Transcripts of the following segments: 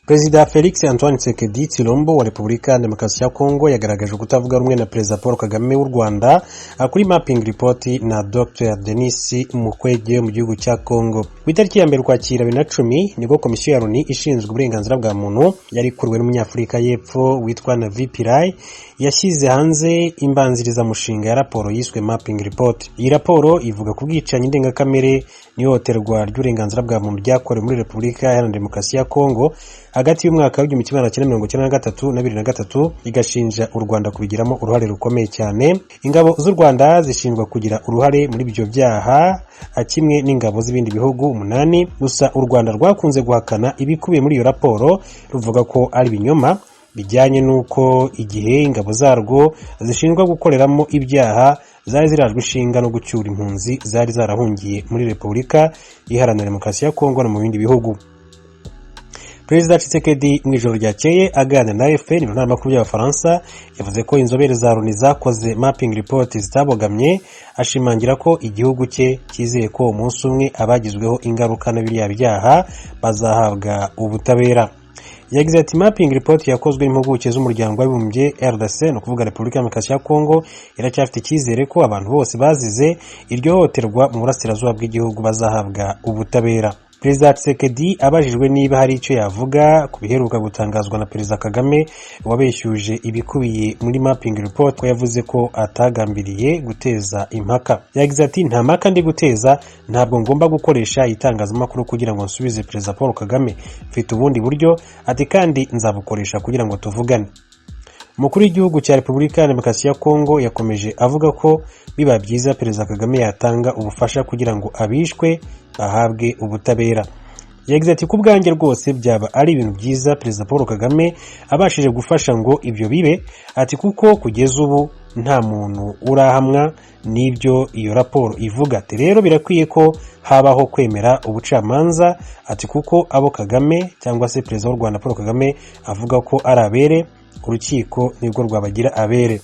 Perezida Felix Antoine Tshisekedi Tshilombo wa Repubulika ya Demokarasi ya Kongo yagaragaje kutavuga rumwe na Perezida Paul Kagame w'u Rwanda kuri mapping report na Dr Denis Mukwege mu gihugu cya Kongo. Ku itariki ya mbere Ukwakira 2010 nibwo komisiyo ya Loni ishinzwe uburenganzira bwa muntu yari kurwe n'umunyafurika y'Epfo witwa Navi Pillay yashyize hanze imbanziriza mushinga ya raporo yiswe mapping report. Iyi raporo ivuga ku bwicanyi ndengakamere n'ihohoterwa ry'uburenganzira bwa muntu ryakorewe muri Repubulika ya Demokarasi ya Kongo hagati y'umwaka wa 1993 na 2003, igashinja u Rwanda kubigiramo uruhare rukomeye cyane. Ingabo z'u Rwanda zishinjwa kugira uruhare muri ibyo byaha kimwe n'ingabo z'ibindi bihugu 8. Gusa u Rwanda rwakunze guhakana ibikubiye muri iyo raporo, ruvuga ko ari binyoma bijyanye nuko igihe ingabo zarwo zishinjwa gukoreramo ibyaha zari zirajwe ishinga no gucyura impunzi zari zarahungiye muri Repubulika Iharanira Demokarasi ya Kongo no mu bindi bihugu. Perezida Tshisekedi mu ijoro ryakeye aganira na AFP mu nama makuru y'Abafaransa yavuze ko inzobere za Loni zakoze mapping report zitabogamye, ashimangira ko igihugu cye cyizeye ko umunsi umwe abagizweho ingaruka na biriya byaha bazahabwa ubutabera. Yagize ati mapping report yakozwe n'impuguke z'umuryango w'abibumbye RDC no kuvuga Repubulika ya Demokarasi ya Kongo iracyafite icyizere ko abantu bose bazize iryo hohoterwa mu burasirazuba bw'igihugu bazahabwa ubutabera. Perezida Tshisekedi abajijwe niba hari icyo yavuga ku biheruka gutangazwa na Perezida Kagame wabeshyuje ibikubiye muri mapping report, ko yavuze ko atagambiriye guteza impaka. Yagize ati nta mpaka ndi guteza, ntabwo ngomba gukoresha itangazamakuru kugira ngo nsubize Perezida Paul Kagame, mfite ubundi buryo, ati kandi nzabukoresha kugira ngo tuvugane. Umukuru w'igihugu cya Repubulika ya Demokarasi ya Kongo yakomeje avuga ko biba byiza Perezida Kagame yatanga ubufasha kugira ngo abishwe bahabwe ubutabera. Yagize ati ku bwanjye rwose byaba ari ibintu byiza Perezida Paul Kagame abashije gufasha ngo ibyo bibe, ati kuko kugeza ubu nta muntu urahamwa n'ibyo iyo raporo ivuga. Ati rero birakwiye ko habaho kwemera ubucamanza, ati kuko abo Kagame cyangwa se Perezida w'u Rwanda Paul Kagame avuga ko ari abere, urukiko nibwo rwabagira abere.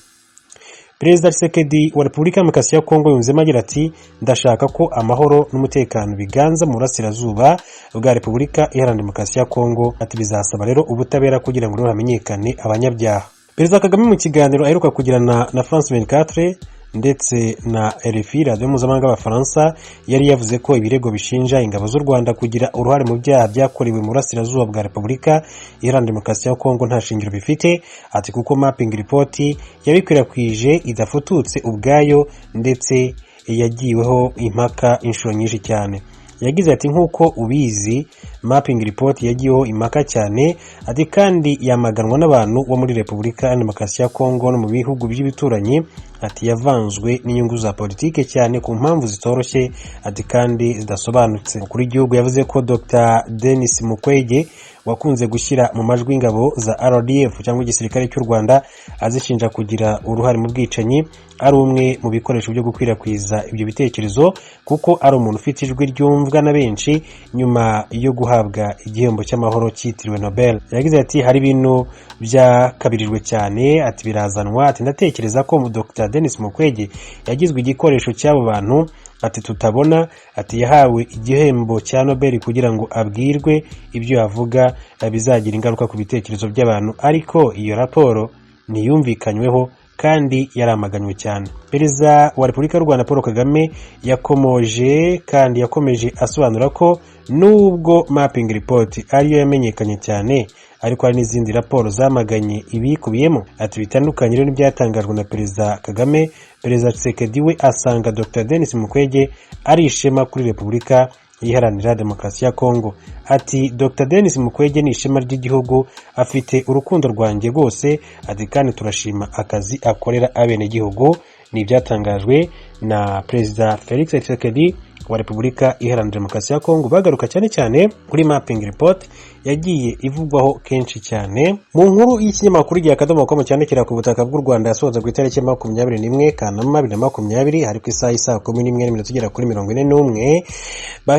Perezida Tshisekedi wa Repubulika ya Demokarasi ya Kongo yunzemo agira ati ndashaka ko amahoro n'umutekano biganza mu burasirazuba bwa Repubulika Iharanira Demokarasi ya Kongo, ati bizasaba rero ubutabera kugira ngo hamenyekane abanyabyaha. Perezida Kagame mu kiganiro aheruka kugirana na France 24 ndetse na RFI Radio mpuzamahanga y'Abafaransa yari yavuze ko ibirego bishinja ingabo z'u Rwanda kugira uruhare mu byaha byakorewe mu burasirazuba bwa Repubulika Iharanira Demokarasi ya Kongo nta shingiro bifite, ati kuko mapping report yabikwirakwije idafututse ubwayo ndetse yagiweho impaka inshuro nyinshi cyane. Yagize ati nkuko ubizi mapping report yagiyeho impaka cyane, ati kandi yamaganwa n'abantu bo muri Repubulika ya Demokarasi ya Kongo no mu bihugu by'ibituranyi, ati yavanzwe n'inyungu za politike cyane ku mpamvu zitoroshye, ati kandi zidasobanutse. Kuri igihugu yavuze ko Dr Denis Mukwege wakunze gushyira mu majwi ingabo za RDF cyangwa igisirikare cy'u Rwanda azishinja kugira uruhare mu bwicanyi ari umwe mu bikoresho byo gukwirakwiza ibyo bitekerezo, kuko ari umuntu ufite ijwi ryumvwa na benshi nyuma yo guhabwa igihembo cy'amahoro cyitiriwe Nobel. Yagize ati hari ibintu byakabirijwe cyane, ati birazanwa, ati ndatekereza ko Dr Denis Mukwege yagizwe igikoresho cy'abo bantu, ati tutabona, ati yahawe igihembo cya Nobel kugira ngo abwirwe ibyo yavuga bizagira ingaruka ku bitekerezo by'abantu, ariko iyo raporo ntiyumvikanyweho kandi yaramaganywe cyane. Perezida wa Repubulika y'u Rwanda Paul Kagame yakomeje asobanura ko nubwo mapping report ariyo yamenyekanye cyane, ariko hari n'izindi raporo zamaganye ibikubiyemo, ati bitandukanye rero n'ibyatangajwe na Perezida Kagame. Perezida Tshisekedi we asanga Dr Denis Mukwege ari ishema kuri Repubulika Iharanira Demokarasi ya Kongo, ati Dr Denis Mukwege ni ishema ry'igihugu, afite urukundo rwanjye rwose, ati kandi turashima akazi akorera abenegihugu. Ni ibyatangajwe na Perezida Felix Tshisekedi wa Repubulika Iharanira Demokarasi ya Kongo, bagaruka cyane cyane kuri mapping report yagiye ivugwaho kenshi cyane. Mu nkuru y'ikinyamakuru gihe akadomo.com cyandikira ku butaka bw'u Rwanda yasohoza ku itariki 21 Kanama 2020 hari ku isaha 11:41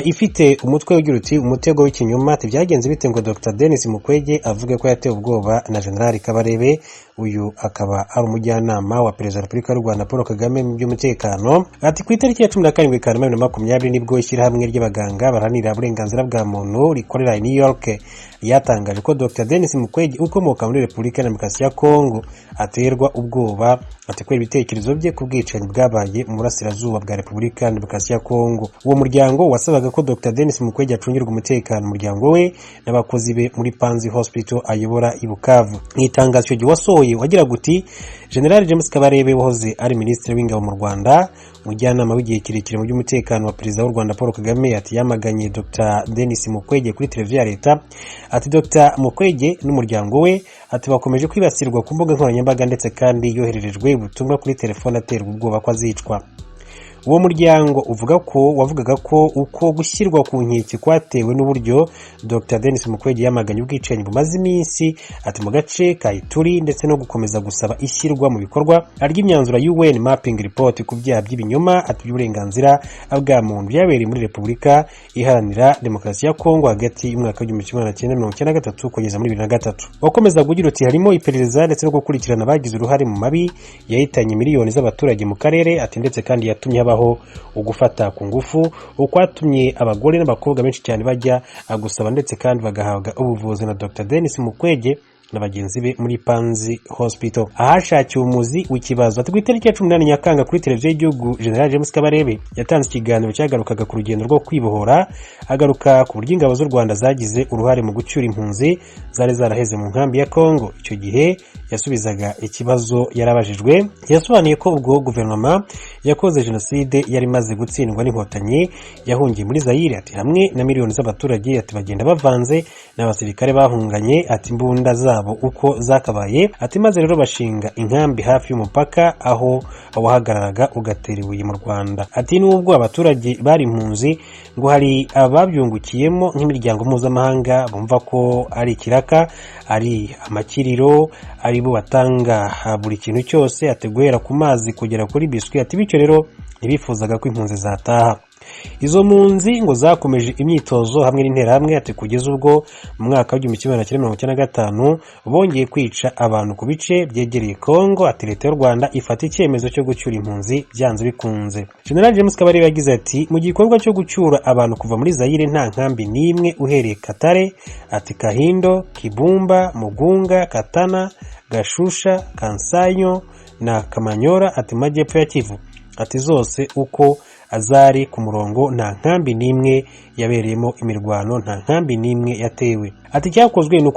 ifite umutwe ugira uti umutego w'ikinyoma, ati byagenze bite ngo Dr Denis Mukwege avuge ko yatewe ubwoba na General Kabarebe. Uyu akaba ari umujyanama wa Perezida wa Repubulika y'u Rwanda Paul Kagame mu by'umutekano. Ati ku itariki ya 17 Kanama 2020 nibwo ishyirahamwe ry'abaganga baharanira uburenganzira bwa muntu rikorera i New York yatangaje ko Dr Denis Mukwege ukomoka muri Repubulika ya Demokarasi ya Kongo aterwa ubwoba kubera ibitekerezo bye ku bwicanyi bwabaye mu burasirazuba bwa Repubulika ya Demokarasi ya Kongo. Uwo muryango wasabaga ko Dr Denis Mukwege acungirwa umutekano umuryango we n'abakozi be muri Panzi Hospital ayobora i Bukavu. Mu itangazo ryo wasohoye wagira guti General James Kabarebe wahoze ari Minisitiri w'Ingabo mu Rwanda, umujyanama w'igihe kirekire mu by'umutekano wa Perezida w'u Rwanda Paul Kagame, ati yamaganye Dr Denis Mukwege kuri televiziyo ya leta. Ati Dr Mukwege n'umuryango we ati bakomeje kwibasirwa ku mbuga nkoranyambaga ndetse kandi yohererejwe ubutumwa kuri telefone aterwa ubwoba ko azicwa. Uwo muryango wavugaga ko uko gushyirwa ku nkeke kwatewe n'uburyo Dr Denis Mukwege yamaganye ubwicanyi bumaze iminsi ati mu gace ka Ituri, ndetse no gukomeza gusaba ishyirwa mu bikorwa ry'imyanzuro ya UN Mapping Report ku byaha by'ibinyoma ati by'uburenganzira bwa muntu byabereye muri Repubulika Iharanira Demokarasi ya Kongo hagati y'umwaka w'1993 kugeza muri 2003. Wakomeza kugira uti harimo iperereza ndetse no gukurikirana abagize uruhare mu mabi yahitanye miliyoni z'abaturage mu karere ati ndetse kandi yatumye habaho ugufata ku ngufu ukwatumye abagore n'abakobwa benshi cyane bajya gusaba ndetse kandi bagahabwa ubuvuzi na Dr Denis Mukwege na bagenzi be muri Panzi Hospital. Ahashakiye umuzi w'ikibazo ati ku itariki ya 18 Nyakanga kuri televiziyo y'igihugu General James Kabarebe yatanze ikiganiro cyagarukaga ku rugendo rwo kwibohora, agaruka ku buryo ingabo z'u Rwanda zagize uruhare mu gucyura impunzi zari zaraheze mu nkambi ya Kongo. Icyo gihe yasubizaga ikibazo yarabajijwe, yasobanuye ko ubwo guverinoma yakoze jenoside yari maze gutsindwa n'inkotanyi yahungiye muri Zaire ati hamwe na miliyoni z'abaturage ati bagenda bavanze n'abasirikare bahunganye ati imbunda zabo uko zakabaye ati maze rero bashinga inkambi hafi y'umupaka aho wahagararaga ugatera ibuye mu Rwanda. Ati nubwo abaturage bari impunzi ngo hari ababyungukiyemo nk'imiryango mpuzamahanga bumva ko ari ikiraka, ari amakiriro, ari bo batanga buri kintu cyose ati guhera ku mazi kugera kuri biswi ati bityo rero ntibifuzaga ko impunzi zataha. Izo mpunzi ngo zakomeje imyitozo hamwe n'interahamwe ati kugeza ubwo mu mwaka w'1995 bongeye kwica abantu ku bice byegereye Kongo ati leta y'u Rwanda ifata icyemezo cyo gucyura impunzi byanze bikunze. General James Kabarebe yagize ati mu gikorwa cyo gucyura abantu kuva muri Zaire nta nkambi n'imwe uhereye Katare ati Kahindo, Kibumba, Mugunga, Katana, Gashusha, Kansanyo na Kamanyora ati majyepfo ya Kivu ati zose uko azari ku murongo nta nkambi n'imwe yabereyemo imirwano, nta nkambi n'imwe yatewe. Ati cyakozwe ni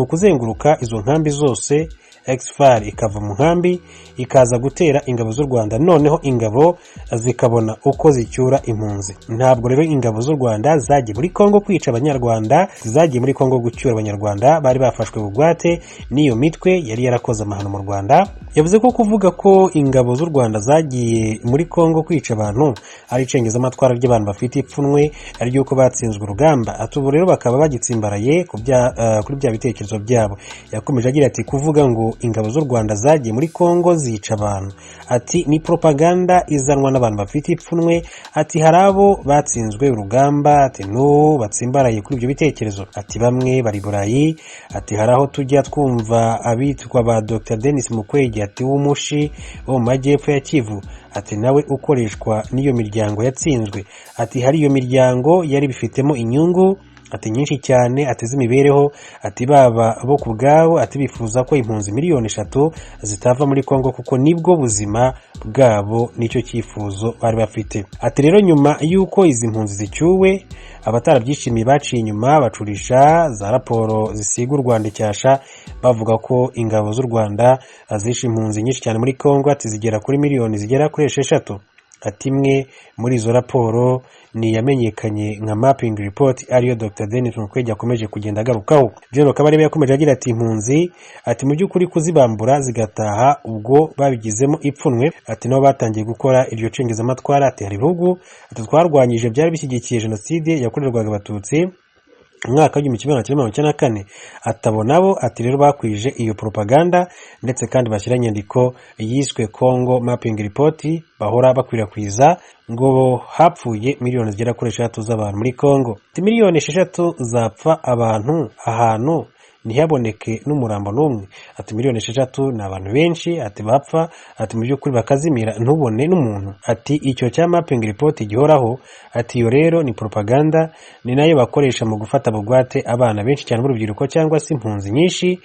ukuzenguruka izo nkambi zose, Exfar ikava mu nkambi ikaza gutera ingabo z'u Rwanda, noneho ingabo zikabona uko zicyura impunzi. Ntabwo rero ingabo z'u Rwanda zagiye muri Kongo kwica abanyarwanda, zagiye muri Kongo gucyura abanyarwanda bari bafashwe bugwate n'iyo mitwe yari yarakoze amahano mu Rwanda. Yavuze ko kuvuga ko ingabo z'u Rwanda zagiye muri Kongo kwica abantu ari icengeza amatwara ry'abantu bafite ipfunwe ari yuko batsinzwe urugamba ati ubu rero bakaba bagitsimbaraye kuri bya bitekerezo byabo. Yakomeje agira ati kuvuga ngo ingabo z'u Rwanda zagiye muri Kongo zica abantu ati ni propaganda izanwa n'abantu bafite ipfunwe ati hari abo batsinzwe urugamba ati no batsimbaraye kuri ibyo bitekerezo ati bamwe bari Burayi ati hari aho tujya twumva abitwa ba Dr Denis Mukwege ati w'umushi wo mu majyepfo ya Kivu ati nawe ukoreshwa n'iyo miryango yatsinzwe ati hari iyo miryango yari bifitemo inyungu ati nyinshi cyane ati z'imibereho ati baba bo ku bwabo ati bifuza ko impunzi miliyoni 3 zitava muri Kongo kuko nibwo buzima bwabo nicyo cyifuzo bari bafite. Ati rero nyuma yuko izi mpunzi zicyuwe abatarabyishimiye baciye inyuma bacurisha za raporo zisiga u Rwanda icyasha bavuga ko ingabo z'u Rwanda zishe impunzi nyinshi cyane muri Kongo ati zigera kuri miliyoni zigera kuri 6. Ati imwe muri izo raporo ni yamenyekanye nka Mapping Report ariyo Dr Denis Mukwege akomeje kugenda agarukaho. General Kabarebe yakomeje agira ati impunzi ati mu by'ukuri kuzibambura zigataha ubwo babigizemo ipfunwe ati nabo batangiye gukora iryo cengeza amatwara ati hari bihugu ati twarwanyije byari bishyigikiye jenoside yakorerwaga abatutsi umwaka w'1994 atabonabo ati rero bakwije iyo propaganda ndetse kandi bashyira nyandiko yiswe Congo Mapping Report bahora bakwirakwiza ngo hapfuye miliyoni zigera kuri 6 z'abantu muri Congo. Miliyoni 6 zapfa abantu ahantu ntihaboneke n'umurambo n'umwe. Ati miliyoni 6 ni abantu benshi, ati bapfa, ati mu by'ukuri bakazimira ntubone n'umuntu. Ati icyo cya mapping report gihoraho, ati iyo rero ni propaganda, ni nayo bakoresha mu gufata bugwate abana benshi cyane b'urubyiruko cyangwa se impunzi nyinshi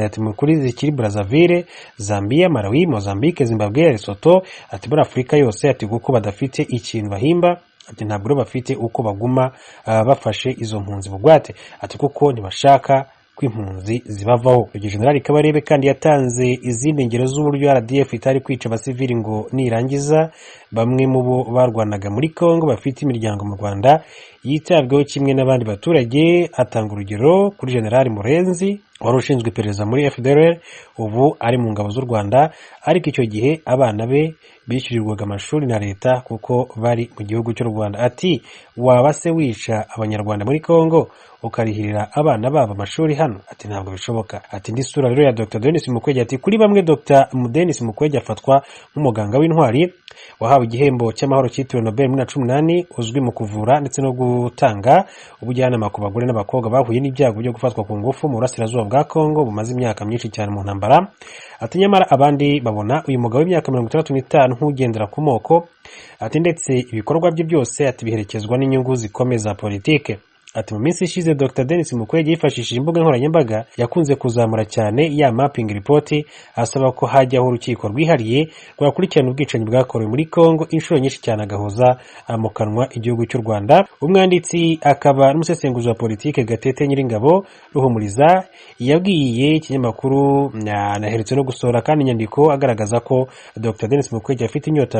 ati kuri zikiri Brazzaville, Zambia, Malawi, Mozambique, Zimbabwe, Lesotho, ati muri Afurika yose, ati kuko badafite ikintu bahimba, ati ntabwo bafite uko baguma bafashe izo mpunzi bugwate, ati kuko ntibashaka kw'impunzi zibavaho. General Kabarebe kandi yatanze izindi ngero z'uburyo RDF itari kwica abasivili ngo nirangiza bamwe mu bo barwanaga muri Kongo bafite imiryango mu Rwanda yitabweho kimwe n'abandi baturage. Atanga urugero kuri General Murenzi wari ushinzwe iperereza muri FDLR, ubu ari mu ngabo z'u Rwanda, ariko icyo gihe abana be bishyurirwaga amashuri na leta kuko bari mu gihugu cy'u Rwanda. Ati waba se wica abanyarwanda muri Kongo ukarihirira abana babo amashuri hano? Ati ntabwo bishoboka. Ati ndi sura rero ya Dr. Denis Mukwege. Ati kuri bamwe Dr. Denis Mukwege afatwa nk'umuganga w'intwari wahawe igihembo cy'amahoro cyitiriwe Nobel muri 2018, uzwi mu kuvura ndetse no gutanga ubujyanama ku bagore n'abakobwa bahuye n'ibyago byo gufatwa ku ngufu mu burasirazuba bwa Kongo bumaze imyaka myinshi cyane mu ntambara. Ati nyamara abandi babona uyu mugabo w'imyaka 65 nk'ugendera ku moko. Ati ndetse ibikorwa bye byose ati biherekezwa n'inyungu zikomeza politike. Ati mu minsi ishize Dr. Denis Mukwege yifashishije imbuga nkoranyambaga yakunze kuzamura cyane ya mapping report, asaba ko hajyaho urukiko rwihariye rwakurikirana ubwicanyi bwakorewe muri Kongo inshuro nyinshi cyane, agahoza mu kanwa igihugu cy'u Rwanda. Umwanditsi akaba n'umusesenguzi wa politike Gatete Nyiringabo Ruhumuriza yabwiye ikinyamakuru naherutse no gusohora kandi inyandiko agaragaza ko Dr. Denis Mukwege afite inyota